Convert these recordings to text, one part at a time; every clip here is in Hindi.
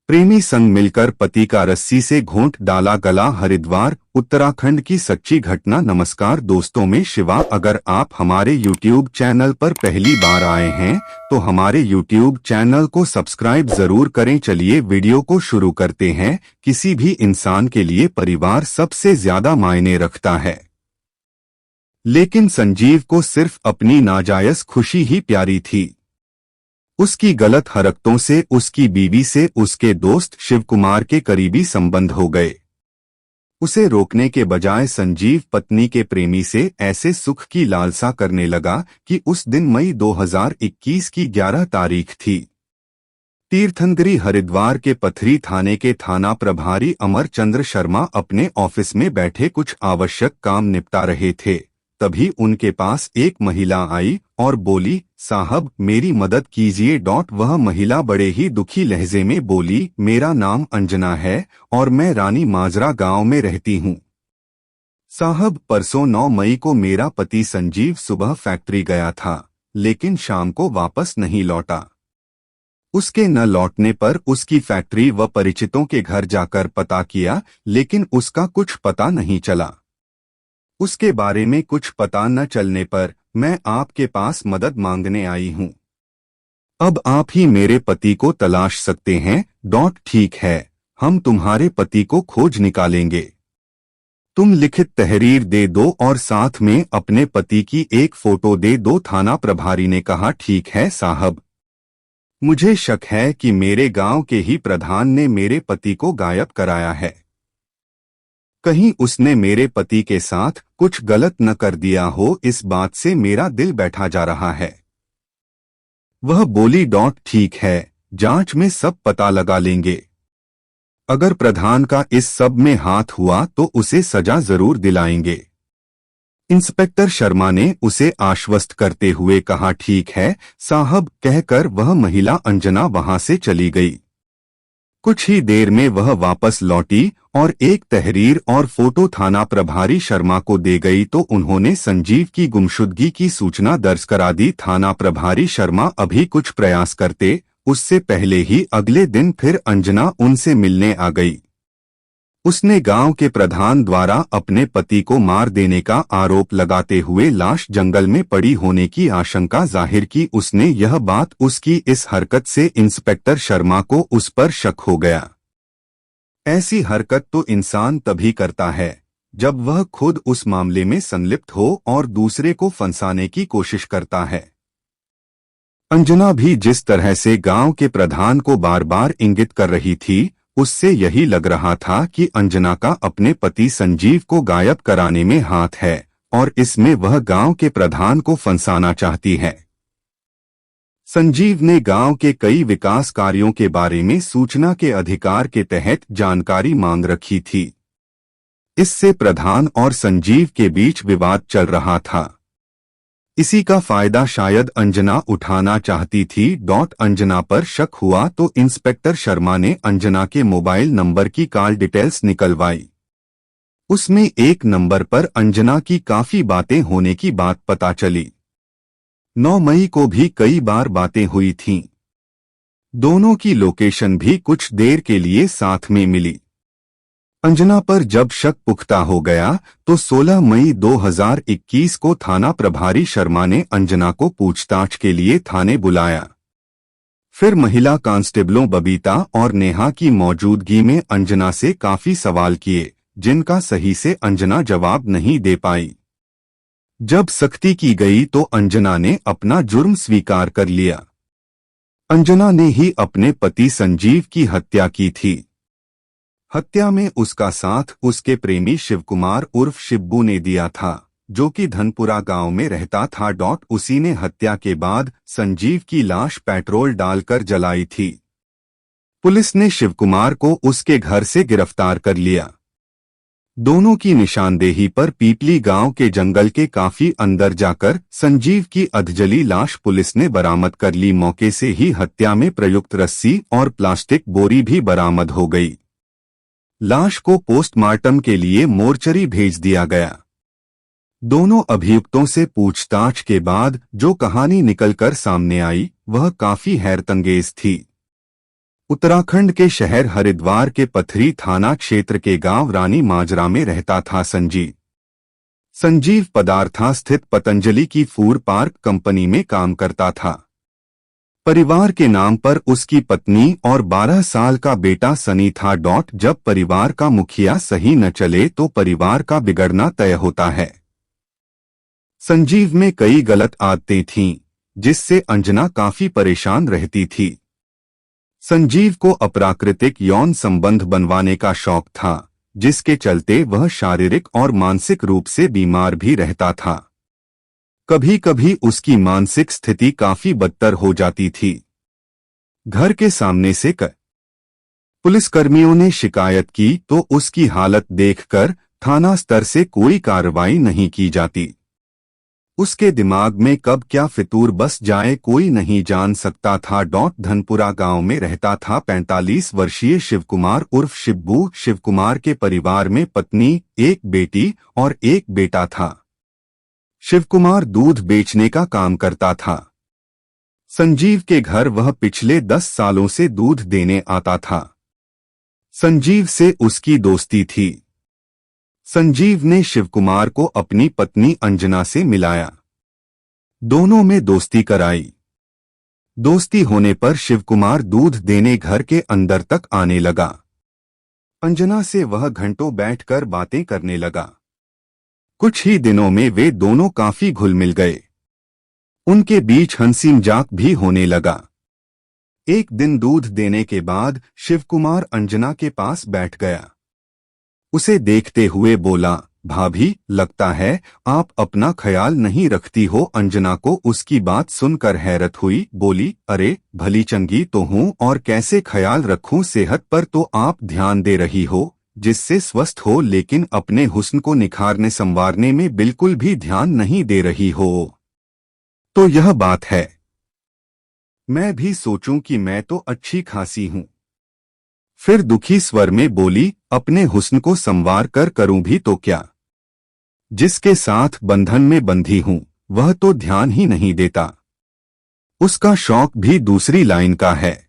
प्रेमी संग मिलकर पति का रस्सी से घोंट डाला गला। हरिद्वार उत्तराखंड की सच्ची घटना। नमस्कार दोस्तों, मैं शिवा। अगर आप हमारे YouTube चैनल पर पहली बार आए हैं तो हमारे YouTube चैनल को सब्सक्राइब जरूर करें। चलिए वीडियो को शुरू करते हैं। किसी भी इंसान के लिए परिवार सबसे ज्यादा मायने रखता है, लेकिन संजीव को सिर्फ अपनी नाजायज खुशी ही प्यारी थी। उसकी गलत हरकतों से उसकी बीवी से उसके दोस्त शिव कुमार के करीबी संबंध हो गए। उसे रोकने के बजाय संजीव पत्नी के प्रेमी से ऐसे सुख की लालसा करने लगा कि उस दिन मई 2021 की 11 तारीख थी। तीर्थंकरी हरिद्वार के पथरी थाने के थाना प्रभारी अमर चंद्र शर्मा अपने ऑफिस में बैठे कुछ आवश्यक काम निपटा रहे थे। तभी उनके पास एक महिला आई और बोली, साहब मेरी मदद कीजिए। वह महिला बड़े ही दुखी लहजे में बोली, मेरा नाम अंजना है और मैं रानी माजरा गांव में रहती हूँ। साहब परसों 9 मई को मेरा पति संजीव सुबह फैक्ट्री गया था, लेकिन शाम को वापस नहीं लौटा। उसके न लौटने पर उसकी फैक्ट्री व परिचितों के घर जाकर पता किया, लेकिन उसका कुछ पता नहीं चला। उसके बारे में कुछ पता न चलने पर मैं आपके पास मदद मांगने आई हूँ। अब आप ही मेरे पति को तलाश सकते हैं। ठीक है, हम तुम्हारे पति को खोज निकालेंगे। तुम लिखित तहरीर दे दो और साथ में अपने पति की एक फोटो दे दो। थाना प्रभारी ने कहा, ठीक है साहब। मुझे शक है कि मेरे गांव के ही प्रधान ने मेरे पति को गायब कराया है। कहीं उसने मेरे पति के साथ कुछ गलत न कर दिया हो, इस बात से मेरा दिल बैठा जा रहा है। वह बोली, ठीक है, जांच में सब पता लगा लेंगे। अगर प्रधान का इस सब में हाथ हुआ तो उसे सजा जरूर दिलाएंगे। इंस्पेक्टर शर्मा ने उसे आश्वस्त करते हुए कहा, ठीक है साहब कहकर वह महिला अंजना वहां से चली गई। कुछ ही देर में वह वापस लौटी और एक तहरीर और फोटो थाना प्रभारी शर्मा को दे गई तो उन्होंने संजीव की गुमशुदगी की सूचना दर्ज करा दी। थाना प्रभारी शर्मा अभी कुछ प्रयास करते, उससे पहले ही अगले दिन फिर अंजना उनसे मिलने आ गई। उसने गांव के प्रधान द्वारा अपने पति को मार देने का आरोप लगाते हुए लाश जंगल में पड़ी होने की आशंका जाहिर की। उसने यह बात उसकी इस हरकत से इंस्पेक्टर शर्मा को उस पर शक हो गया। ऐसी हरकत तो इंसान तभी करता है जब वह खुद उस मामले में संलिप्त हो और दूसरे को फंसाने की कोशिश करता है। अंजना भी जिस तरह से गांव के प्रधान को बार बार इंगित कर रही थी, उससे यही लग रहा था कि अंजना का अपने पति संजीव को गायब कराने में हाथ है और इसमें वह गांव के प्रधान को फंसाना चाहती है। संजीव ने गांव के कई विकास कार्यों के बारे में सूचना के अधिकार के तहत जानकारी मांग रखी थी। इससे प्रधान और संजीव के बीच विवाद चल रहा था। इसी का फायदा शायद अंजना उठाना चाहती थी। अंजना पर शक हुआ तो इंस्पेक्टर शर्मा ने अंजना के मोबाइल नंबर की कॉल डिटेल्स निकलवाई। उसमें एक नंबर पर अंजना की काफी बातें होने की बात पता चली। 9 मई को भी कई बार बातें हुई थीं। दोनों की लोकेशन भी कुछ देर के लिए साथ में मिली। अंजना पर जब शक पुख्ता हो गया तो 16 मई 2021 को थाना प्रभारी शर्मा ने अंजना को पूछताछ के लिए थाने बुलाया। फिर महिला कांस्टेबलों बबीता और नेहा की मौजूदगी में अंजना से काफी सवाल किए, जिनका सही से अंजना जवाब नहीं दे पाई। जब सख्ती की गई तो अंजना ने अपना जुर्म स्वीकार कर लिया। अंजना ने ही अपने पति संजीव की हत्या की थी। हत्या में उसका साथ उसके प्रेमी शिवकुमार उर्फ शिब्बू ने दिया था, जो कि धनपुरा गांव में रहता था। उसी ने हत्या के बाद संजीव की लाश पेट्रोल डालकर जलाई थी। पुलिस ने शिवकुमार को उसके घर से गिरफ्तार कर लिया। दोनों की निशानदेही पर पीपली गांव के जंगल के काफी अंदर जाकर संजीव की अधजली लाश पुलिस ने बरामद कर ली। मौके से ही हत्या में प्रयुक्त रस्सी और प्लास्टिक बोरी भी बरामद हो गई। लाश को पोस्टमार्टम के लिए मोर्चरी भेज दिया गया। दोनों अभियुक्तों से पूछताछ के बाद जो कहानी निकलकर सामने आई वह काफी हैरतअंगेज थी। उत्तराखंड के शहर हरिद्वार के पथरी थाना क्षेत्र के गांव रानी माजरा में रहता था संजीव। संजीव पदार्था स्थित पतंजलि की फूड पार्क कंपनी में काम करता था। परिवार के नाम पर उसकी पत्नी और 12 साल का बेटा सनी था। जब परिवार का मुखिया सही न चले तो परिवार का बिगड़ना तय होता है। संजीव में कई गलत आदतें थीं, जिससे अंजना काफी परेशान रहती थी। संजीव को अप्राकृतिक यौन संबंध बनवाने का शौक था, जिसके चलते वह शारीरिक और मानसिक रूप से बीमार भी रहता था। कभी कभी उसकी मानसिक स्थिति काफी बदतर हो जाती थी। घर के सामने से पुलिसकर्मियों ने शिकायत की तो उसकी हालत देखकर थाना स्तर से कोई कार्रवाई नहीं की जाती। उसके दिमाग में कब क्या फितूर बस जाए कोई नहीं जान सकता था। धनपुरा गांव में रहता था 45 वर्षीय शिवकुमार उर्फ शिब्बू। शिवकुमार के परिवार में पत्नी, एक बेटी और एक बेटा था। शिवकुमार दूध बेचने का काम करता था। संजीव के घर वह पिछले 10 सालों से दूध देने आता था। संजीव से उसकी दोस्ती थी। संजीव ने शिवकुमार को अपनी पत्नी अंजना से मिलाया। दोनों में दोस्ती कराई। दोस्ती होने पर शिवकुमार दूध देने घर के अंदर तक आने लगा। अंजना से वह घंटों बैठकर बातें करने लगा। कुछ ही दिनों में वे दोनों काफी घुल मिल गए। उनके बीच हंसी मजाक भी होने लगा। एक दिन दूध देने के बाद शिवकुमार अंजना के पास बैठ गया। उसे देखते हुए बोला, भाभी, लगता है आप अपना ख्याल नहीं रखती हो। अंजना को उसकी बात सुनकर हैरत हुई। बोली, अरे भली चंगी तो हूँ और कैसे ख्याल रखूं। सेहत पर तो आप ध्यान दे रही हो, जिससे स्वस्थ हो, लेकिन अपने हुस्न को निखारने संवारने में बिल्कुल भी ध्यान नहीं दे रही हो। तो यह बात है। मैं भी सोचूं कि मैं तो अच्छी खासी हूं। फिर दुखी स्वर में बोली, अपने हुस्न को संवार कर करूं भी तो क्या। जिसके साथ बंधन में बंधी हूं वह तो ध्यान ही नहीं देता। उसका शौक भी दूसरी लाइन का है।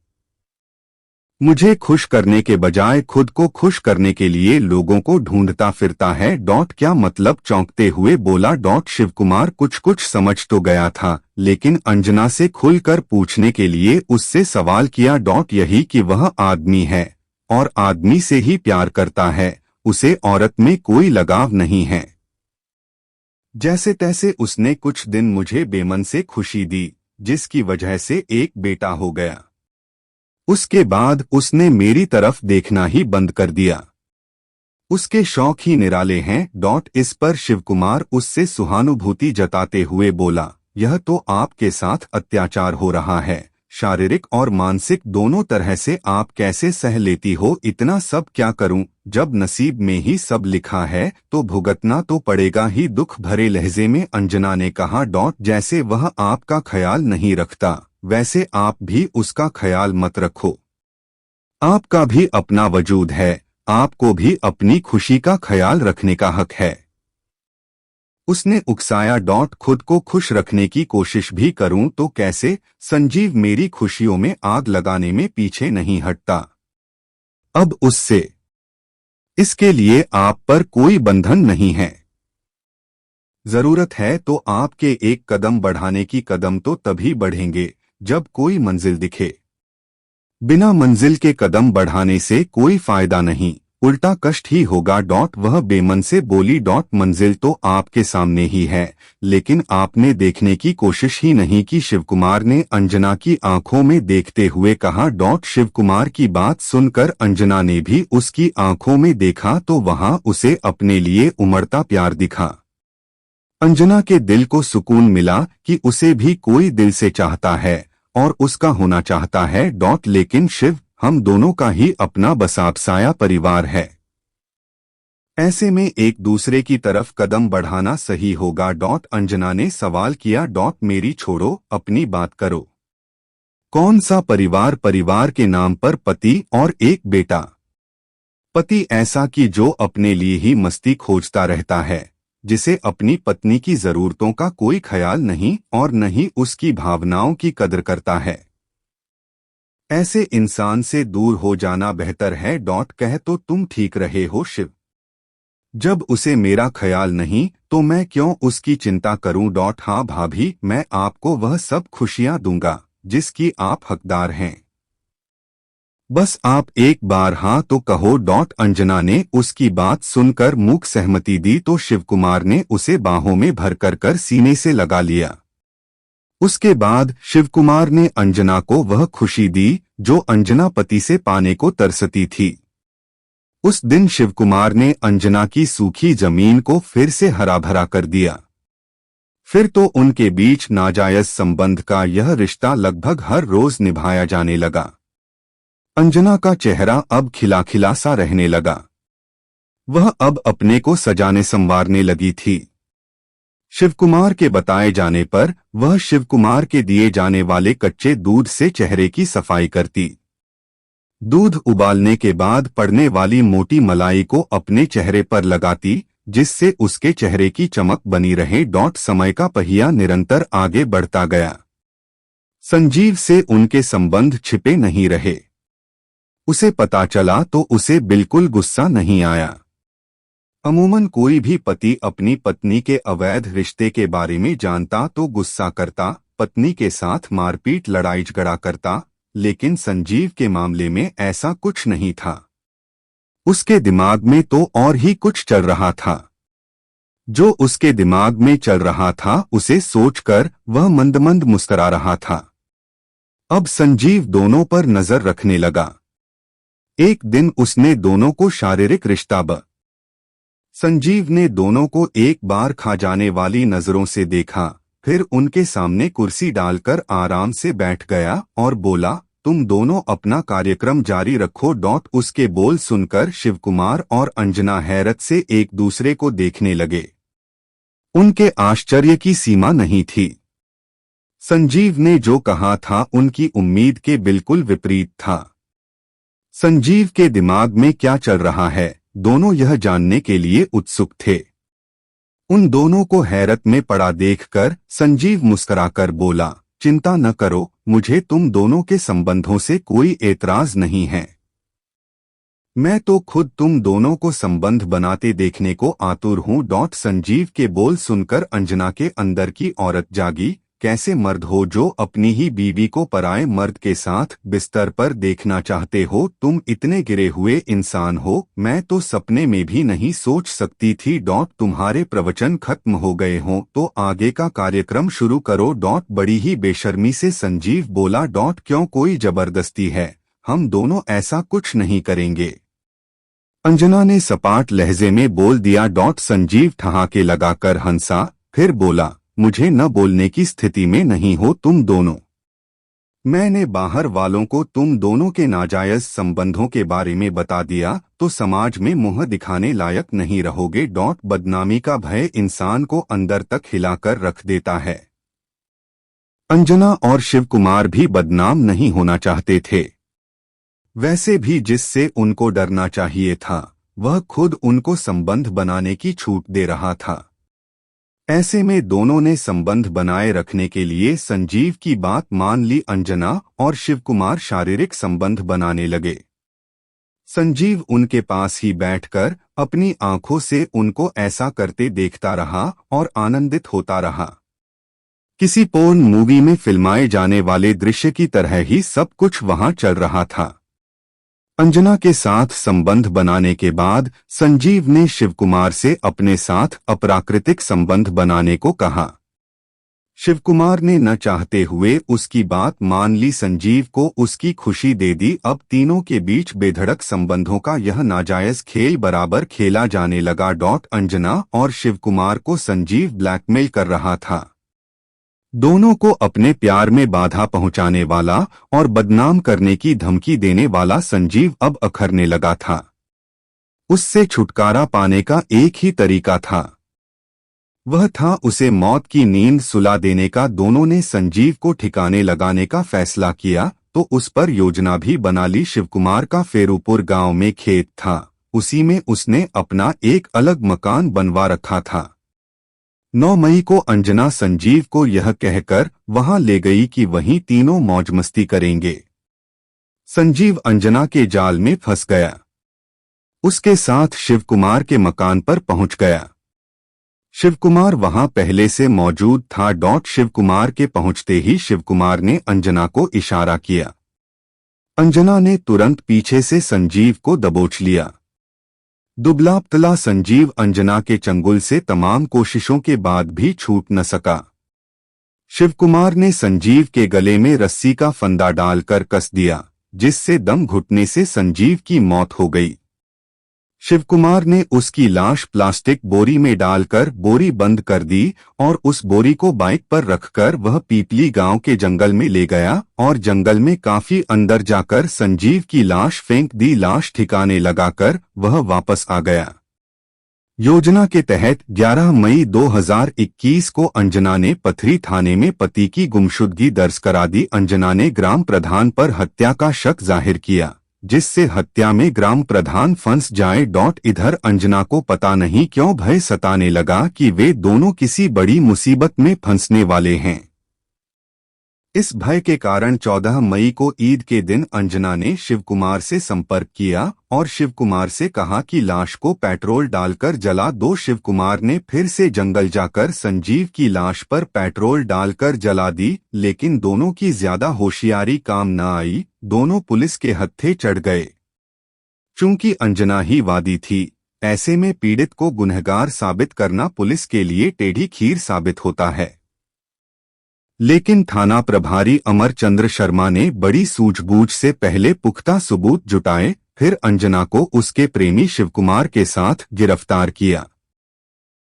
मुझे खुश करने के बजाय खुद को खुश करने के लिए लोगों को ढूंढता फिरता है। क्या मतलब, चौंकते हुए बोला। शिवकुमार कुछ समझ तो गया था, लेकिन अंजना से खुलकर पूछने के लिए उससे सवाल किया। यही कि वह आदमी है और आदमी से ही प्यार करता है, उसे औरत में कोई लगाव नहीं है। जैसे तैसे उसने कुछ दिन मुझे बेमन से खुशी दी, जिसकी वजह से एक बेटा हो गया। उसके बाद उसने मेरी तरफ देखना ही बंद कर दिया। उसके शौक ही निराले हैं। इस पर शिवकुमार उससे सहानुभूति जताते हुए बोला, यह तो आपके साथ अत्याचार हो रहा है। शारीरिक और मानसिक दोनों तरह से आप कैसे सह लेती हो। इतना सब क्या करूं, जब नसीब में ही सब लिखा है तो भुगतना तो पड़ेगा ही। दुख भरे लहजे में अंजना ने कहा। जैसे वह आपका ख्याल नहीं रखता, वैसे आप भी उसका ख्याल मत रखो। आपका भी अपना वजूद है, आपको भी अपनी खुशी का ख्याल रखने का हक है। उसने उकसाया। खुद को खुश रखने की कोशिश भी करूं तो कैसे। संजीव मेरी खुशियों में आग लगाने में पीछे नहीं हटता। अब उससे इसके लिए आप पर कोई बंधन नहीं है। जरूरत है तो आपके एक कदम बढ़ाने की कदम तो तभी बढ़ेंगे जब कोई मंजिल दिखे। बिना मंजिल के कदम बढ़ाने से कोई फायदा नहीं, उल्टा कष्ट ही होगा। वह बेमन से बोली। मंजिल तो आपके सामने ही है, लेकिन आपने देखने की कोशिश ही नहीं की। शिवकुमार ने अंजना की आंखों में देखते हुए कहा। शिवकुमार की बात सुनकर अंजना ने भी उसकी आंखों में देखा तो वहां उसे अपने लिए उमड़ता प्यार दिखा। अंजना के दिल को सुकून मिला कि उसे भी कोई दिल से चाहता है और उसका होना चाहता है। लेकिन शिव, हम दोनों का ही अपना बसापसाया परिवार है। ऐसे में एक दूसरे की तरफ कदम बढ़ाना सही होगा। अंजना ने सवाल किया। मेरी छोड़ो, अपनी बात करो। कौन सा परिवार। परिवार के नाम पर पति और एक बेटा। पति ऐसा कि जो अपने लिए ही मस्ती खोजता रहता है, जिसे अपनी पत्नी की जरूरतों का कोई ख्याल नहीं और न ही उसकी भावनाओं की कदर करता है। ऐसे इंसान से दूर हो जाना बेहतर है। कह तो तुम ठीक रहे हो शिव। जब उसे मेरा ख्याल नहीं तो मैं क्यों उसकी चिंता करूं। हाँ भाभी, मैं आपको वह सब खुशियां दूंगा जिसकी आप हकदार हैं। बस आप एक बार हाँ तो कहो। अंजना ने उसकी बात सुनकर मूक सहमति दी तो शिवकुमार ने उसे बाहों में भर कर सीने से लगा लिया। उसके बाद शिवकुमार ने अंजना को वह खुशी दी जो अंजना पति से पाने को तरसती थी। उस दिन शिवकुमार ने अंजना की सूखी जमीन को फिर से हरा भरा कर दिया। फिर तो उनके बीच नाजायज संबंध का यह रिश्ता लगभग हर रोज निभाया जाने लगा। अंजना का चेहरा अब खिला खिला सा रहने लगा। वह अब अपने को सजाने संवारने लगी थी। शिवकुमार के बताए जाने पर वह शिवकुमार के दिए जाने वाले कच्चे दूध से चेहरे की सफाई करती। दूध उबालने के बाद पड़ने वाली मोटी मलाई को अपने चेहरे पर लगाती, जिससे उसके चेहरे की चमक बनी रहे। समय का पहिया निरंतर आगे बढ़ता गया। संजीव से उनके संबंध छिपे नहीं रहे। उसे पता चला तो उसे बिल्कुल गुस्सा नहीं आया। अमूमन कोई भी पति अपनी पत्नी के अवैध रिश्ते के बारे में जानता तो गुस्सा करता, पत्नी के साथ मारपीट लड़ाई झगड़ा करता, लेकिन संजीव के मामले में ऐसा कुछ नहीं था। उसके दिमाग में तो और ही कुछ चल रहा था। जो उसके दिमाग में चल रहा था उसे सोचकर वह मंद मंद मुस्कुरा रहा था। अब संजीव दोनों पर नजर रखने लगा। एक दिन उसने दोनों को शारीरिक रिश्ता संजीव ने दोनों को एक बार खा जाने वाली नजरों से देखा, फिर उनके सामने कुर्सी डालकर आराम से बैठ गया और बोला, तुम दोनों अपना कार्यक्रम जारी रखो। उसके बोल सुनकर शिवकुमार और अंजना हैरत से एक दूसरे को देखने लगे। उनके आश्चर्य की सीमा नहीं थी। संजीव ने जो कहा था उनकी उम्मीद के बिल्कुल विपरीत था। संजीव के दिमाग में क्या चल रहा है, दोनों यह जानने के लिए उत्सुक थे। उन दोनों को हैरत में पड़ा देखकर संजीव मुस्कुराकर बोला, चिंता न करो, मुझे तुम दोनों के संबंधों से कोई एतराज नहीं है। मैं तो खुद तुम दोनों को संबंध बनाते देखने को आतुर हूँ। संजीव के बोल सुनकर अंजना के अंदर की औरत जागी। कैसे मर्द हो जो अपनी ही बीवी को पराए मर्द के साथ बिस्तर पर देखना चाहते हो। तुम इतने गिरे हुए इंसान हो, मैं तो सपने में भी नहीं सोच सकती थी। तुम्हारे प्रवचन खत्म हो गए हों तो आगे का कार्यक्रम शुरू करो। बड़ी ही बेशर्मी से संजीव बोला, क्यों, कोई जबरदस्ती है? हम दोनों ऐसा कुछ नहीं करेंगे। अंजना ने सपाट लहजे में बोल दिया। संजीव ठहाके लगाकर हंसा, फिर बोला, मुझे न बोलने की स्थिति में नहीं हो तुम दोनों। मैंने बाहर वालों को तुम दोनों के नाजायज संबंधों के बारे में बता दिया तो समाज में मुंह दिखाने लायक नहीं रहोगे। बदनामी का भय इंसान को अंदर तक हिलाकर रख देता है। अंजना और शिवकुमार भी बदनाम नहीं होना चाहते थे। वैसे भी जिससे उनको डरना चाहिए था वह खुद उनको संबंध बनाने की छूट दे रहा था। ऐसे में दोनों ने संबंध बनाए रखने के लिए संजीव की बात मान ली। अंजना और शिवकुमार शारीरिक संबंध बनाने लगे। संजीव उनके पास ही बैठकर अपनी आंखों से उनको ऐसा करते देखता रहा और आनंदित होता रहा। किसी पोर्न मूवी में फिल्माए जाने वाले दृश्य की तरह ही सब कुछ वहां चल रहा था। अंजना के साथ संबंध बनाने के बाद संजीव ने शिवकुमार से अपने साथ अप्राकृतिक संबंध बनाने को कहा। शिवकुमार ने न चाहते हुए उसकी बात मान ली। संजीव को उसकी खुशी दे दी। अब तीनों के बीच बेधड़क संबंधों का यह नाजायज खेल बराबर खेला जाने लगा। अंजना और शिवकुमार को संजीव ब्लैकमेल कर रहा था। दोनों को अपने प्यार में बाधा पहुंचाने वाला और बदनाम करने की धमकी देने वाला संजीव अब अखरने लगा था। उससे छुटकारा पाने का एक ही तरीका था, वह था उसे मौत की नींद सुला देने का। दोनों ने संजीव को ठिकाने लगाने का फैसला किया तो उस पर योजना भी बना ली। शिवकुमार का फेरूपुर गांव में खेत था, उसी में उसने अपना एक अलग मकान बनवा रखा था। 9 मई को अंजना संजीव को यह कहकर वहां ले गई कि वहीं तीनों मौज मस्ती करेंगे। संजीव अंजना के जाल में फंस गया। उसके साथ शिवकुमार के मकान पर पहुंच गया। शिवकुमार वहां पहले से मौजूद था। शिवकुमार के पहुंचते ही शिवकुमार ने अंजना को इशारा किया। अंजना ने तुरंत पीछे से संजीव को दबोच लिया। दुबला पतला संजीव अंजना के चंगुल से तमाम कोशिशों के बाद भी छूट न सका। शिवकुमार ने संजीव के गले में रस्सी का फंदा डालकर कस दिया, जिससे दम घुटने से संजीव की मौत हो गई। शिवकुमार ने उसकी लाश प्लास्टिक बोरी में डालकर बोरी बंद कर दी और उस बोरी को बाइक पर रखकर वह पीपली गांव के जंगल में ले गया और जंगल में काफी अंदर जाकर संजीव की लाश फेंक दी। लाश ठिकाने लगाकर वह वापस आ गया। योजना के तहत 11 मई 2021 को अंजना ने पथरी थाने में पति की गुमशुदगी दर्ज करा दी। अंजना ने ग्राम प्रधान पर हत्या का शक जाहिर किया, जिससे हत्या में ग्राम प्रधान फंस जाए। इधर अंजना को पता नहीं क्यों भय सताने लगा कि वे दोनों किसी बड़ी मुसीबत में फंसने वाले हैं। इस भय के कारण 14 मई को ईद के दिन अंजना ने शिवकुमार से संपर्क किया और शिवकुमार से कहा कि लाश को पेट्रोल डालकर जला दो। शिवकुमार ने फिर से जंगल जाकर संजीव की लाश पर पेट्रोल डालकर जला दी, लेकिन दोनों की ज्यादा होशियारी काम न आई। दोनों पुलिस के हत्थे चढ़ गए। चूंकि अंजना ही वादी थी, ऐसे में पीड़ित को गुनहगार साबित करना पुलिस के लिए टेढ़ी खीर साबित होता है। लेकिन थाना प्रभारी अमरचंद्र शर्मा ने बड़ी सूझबूझ से पहले पुख्ता सबूत जुटाए, फिर अंजना को उसके प्रेमी शिवकुमार के साथ गिरफ्तार किया।